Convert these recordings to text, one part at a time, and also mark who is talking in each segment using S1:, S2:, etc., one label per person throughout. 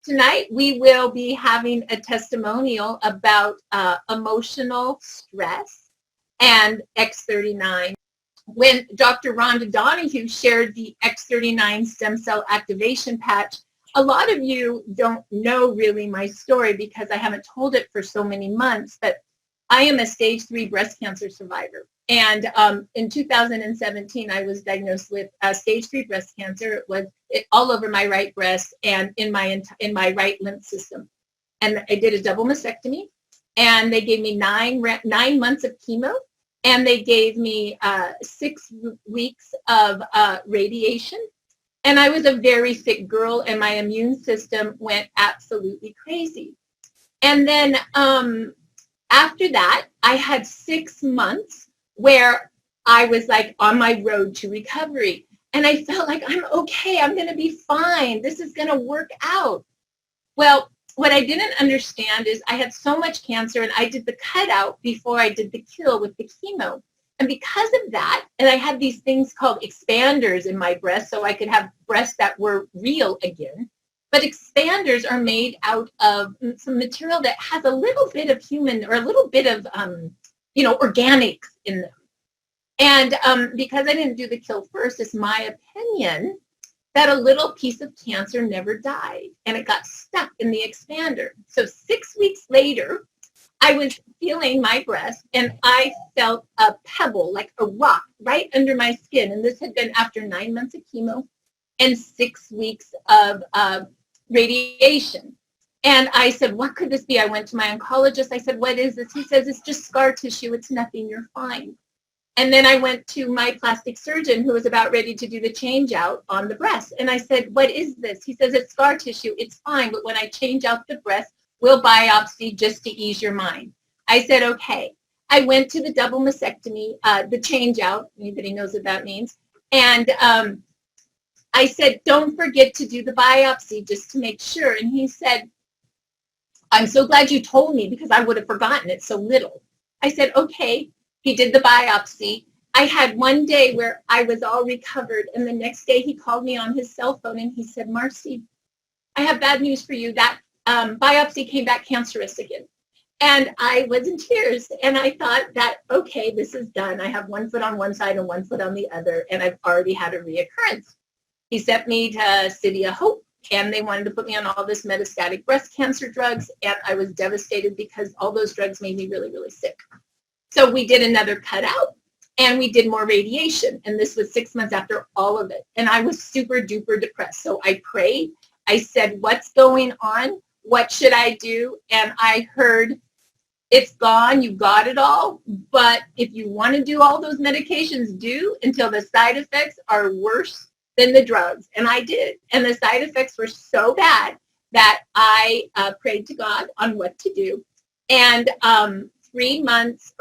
S1: Tonight, we will be having a testimonial about emotional stress and X39. When Dr. Rhonda Donahue shared the X39 stem cell activation patch, a lot of you don't know really my story because I haven't told it for so many months, but I am a stage 3 breast cancer survivor. And in 2017, I was diagnosed with stage 3 breast cancer. It was all over my right breast and in my right lymph system. And I did a double mastectomy, and they gave me 9 months of chemo, and they gave me 6 weeks of radiation. And I was a very sick girl, and my immune system went absolutely crazy. And then after that, I had 6 months where I was like on my road to recovery. And I felt like I'm okay, I'm going to be fine, this is going to work out. Well, what I didn't understand is I had so much cancer, and I did the cutout before I did the kill with the chemo. And because of that, and I had these things called expanders in my breast so I could have breasts that were real again. But expanders are made out of some material that has a little bit of human or a little bit of, organics in them. And because I didn't do the kill first, it's my opinion that a little piece of cancer never died, and it got stuck in the expander. So 6 weeks later, I was feeling my breast, and I felt a pebble, like a rock, right under my skin. And this had been after 9 months of chemo and 6 weeks of radiation. And I said, what could this be? I went to my oncologist. I said, what is this? He says, it's just scar tissue. It's nothing. You're fine. And then I went to my plastic surgeon who was about ready to do the change out on the breast. And I said, what is this? He says, it's scar tissue. It's fine. But when I change out the breast, we'll biopsy just to ease your mind. I said, okay. I went to the double mastectomy, the change out. Anybody knows what that means. And I said, don't forget to do the biopsy just to make sure. And he said, I'm so glad you told me because I would have forgotten it so little. I said, okay. He did the biopsy. I had one day where I was all recovered, and the next day he called me on his cell phone and he said, Marcy, I have bad news for you. That biopsy came back cancerous again. And I was in tears, and I thought that, okay, this is done. I have 1 foot on one side and 1 foot on the other, and I've already had a reoccurrence. He sent me to City of Hope, and they wanted to put me on all this metastatic breast cancer drugs, and I was devastated because all those drugs made me really, really sick. So we did another cutout, and we did more radiation, and this was 6 months after all of it, and I was super duper depressed. So I prayed. I said, what's going on? What should I do? And I heard, it's gone, you got it all, but if you want to do all those medications, do until the side effects are worse than the drugs. And I did, and the side effects were so bad that I prayed to God on what to do. And 3 months,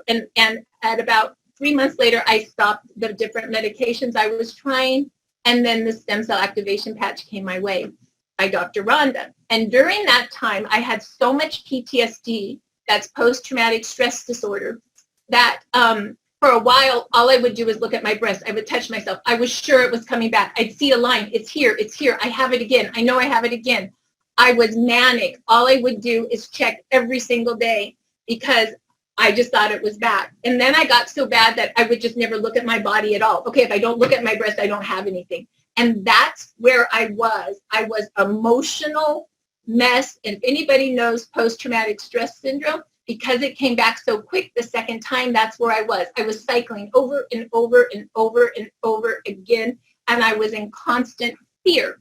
S1: and at about 3 months later, I stopped the different medications I was trying, and then the stem cell activation patch came my way by Dr. Rhonda. And during that time, I had so much PTSD, that's post-traumatic stress disorder, that for a while, all I would do is look at my breast. I would touch myself. I was sure it was coming back. I'd see a line. It's here. It's here. I have it again. I know I have it again. I was manic. All I would do is check every single day because I just thought it was back. And then I got so bad that I would just never look at my body at all. Okay, if I don't look at my breast, I don't have anything. And that's where I was. I was emotional mess. And if anybody knows post-traumatic stress syndrome, because it came back so quick the second time, that's where I was. I was cycling over and over and over and over again, and I was in constant fear.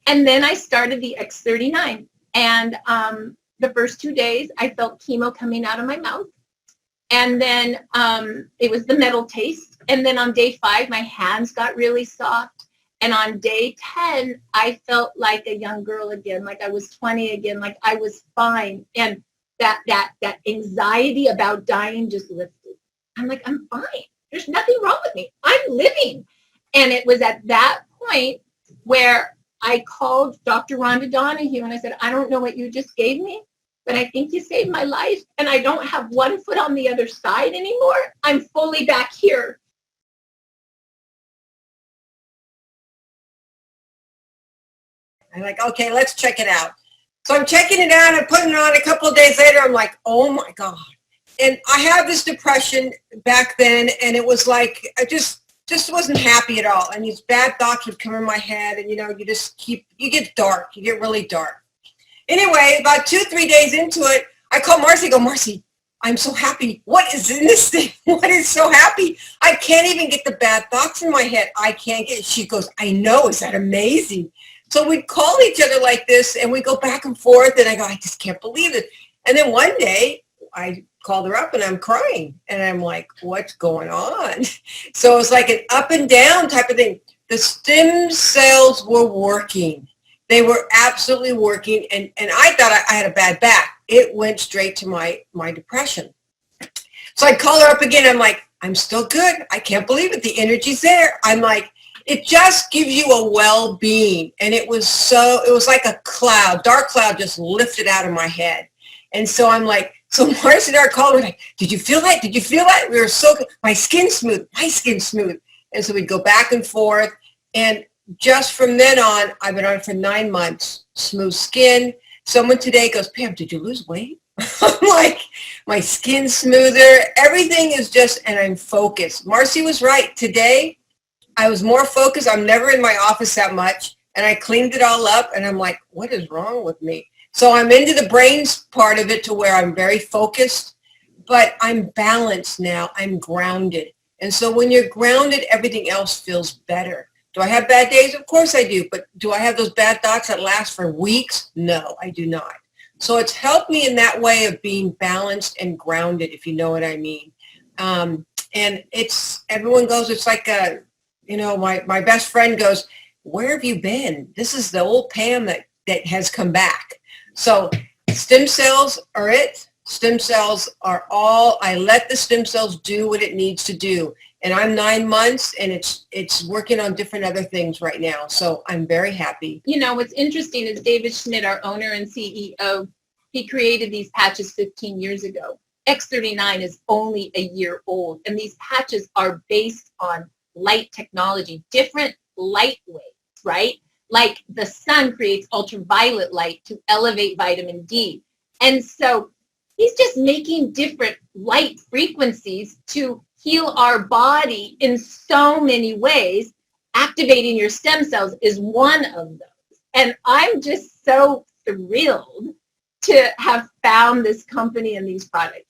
S1: And then I started the X39, and the first 2 days, I felt chemo coming out of my mouth, and then it was the metal taste, and then on day 5, my hands got really soft, and on day 10, I felt like a young girl again, like I was 20 again, like I was fine, and that anxiety about dying just lifted. I'm like, I'm fine. There's nothing wrong with me. I'm living. And it was at that point where I called Dr. Rhonda Donahue and I said, I don't know what you just gave me, but I think you saved my life. And I don't have 1 foot on the other side anymore. I'm fully back here.
S2: I'm like, okay, let's check it out. So I'm checking it out. I'm putting it on. A couple of days later, I'm like, oh my God. And I had this depression back then, and it was like, I just wasn't happy at all. And these bad thoughts would come in my head, and, you know, you get dark. You get really dark. Anyway, about 2-3 days into it, I call Marcy, I go, Marcy, I'm so happy. What is in this thing? What is so happy? I can't even get the bad thoughts in my head. I can't get it. She goes, I know. Is that amazing? So we'd call each other like this, and we go back and forth, and I go, I just can't believe it. And then one day, I called her up, and I'm crying, and I'm like, what's going on? So it was like an up and down type of thing. The stem cells were working. They were absolutely working, and I thought I had a bad back. It went straight to my depression. So I call her up again. I'm like, I'm still good. I can't believe it. The energy's there. I'm like, it just gives you a well-being. And it was like a cloud, dark cloud just lifted out of my head. And so I'm like, so Marcy and I are calling, like, did you feel that? Did you feel that? We were so good. My skin's smooth. And so we'd go back and forth. And just from then on, I've been on it for 9 months. Smooth skin. Someone today goes, Pam, did you lose weight? I'm like, my skin's smoother. Everything is just, and I'm focused. Marcy was right. Today, I was more focused. I'm never in my office that much. And I cleaned it all up. And I'm like, what is wrong with me? So I'm into the brains part of it to where I'm very focused. But I'm balanced now. I'm grounded. And so when you're grounded, everything else feels better. Do I have bad days? Of course I do. But do I have those bad thoughts that last for weeks? No, I do not. So it's helped me in that way of being balanced and grounded, if you know what I mean. And everyone goes, it's like, my best friend goes, where have you been? This is the old Pam that has come back. So stem cells are it. Stem cells are all, I let the stem cells do what it needs to do. And I'm 9 months, and it's working on different other things right now. So I'm very happy.
S1: You know, what's interesting is David Schmidt, our owner and CEO, he created these patches 15 years ago. X39 is only a year old, and these patches are based on light technology, different light waves, right? Like the sun creates ultraviolet light to elevate vitamin D. And so he's just making different light frequencies to heal our body in so many ways. Activating your stem cells is one of those. And I'm just so thrilled to have found this company and these products.